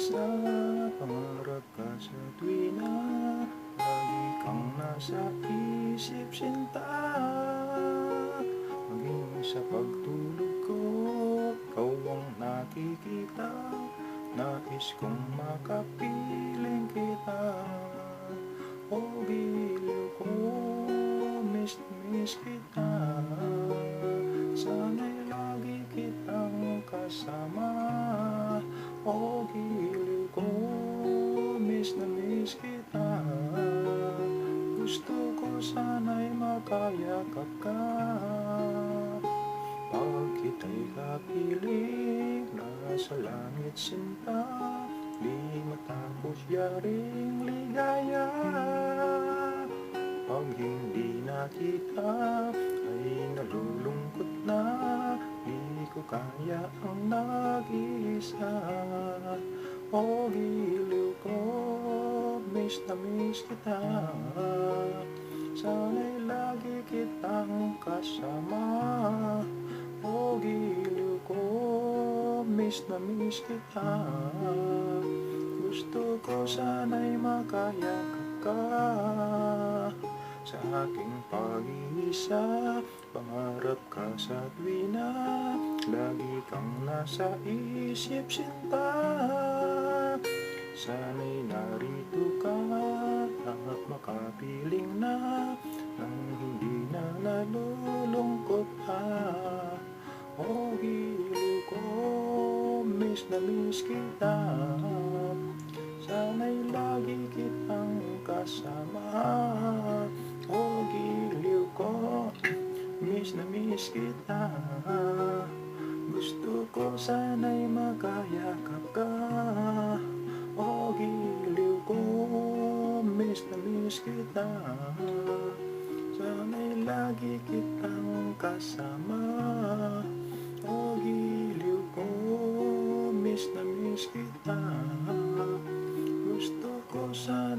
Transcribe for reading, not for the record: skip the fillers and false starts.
isa, pangarap ka sa tuwina, lagi kang nasa isip sinta. Maging sa pagtulog ko, ikaw ang nakikita, nais kong makapiling kita. O giliw ko, miss na miss kita, sana'y lagi kitang kasama. O giliw ko, miss na miss kita, gusto ko sana'y makayakap ka. Pag kita'y kapiling, nasa langit sinta, di matapos yaring ligaya. Pag hindi na kita, ay nalulungkot na, di ko kaya ang nag-iisa. O giliw ko, miss na miss kita, sana'y lagi kitang kasama. O giliw ko, miss na miss kita, gusto ko sana'y makayakap ka. Sa aking pag-iisa, pangarap ka sa tuwina, lagi kang nasa isip sinta. Sana'y narito ka at makapiling na, nang hindi na nalulungkot ka. O giliw ko, miss na miss kita, sana'y lagi kitang kasama. O giliw ko, miss na miss kita, gusto ko sana'y makayakap ka. O giliw ko, miss na miss kita, sana'y lagi kitang kasama. O giliw ko, miss na miss kita, gusto ko sana'y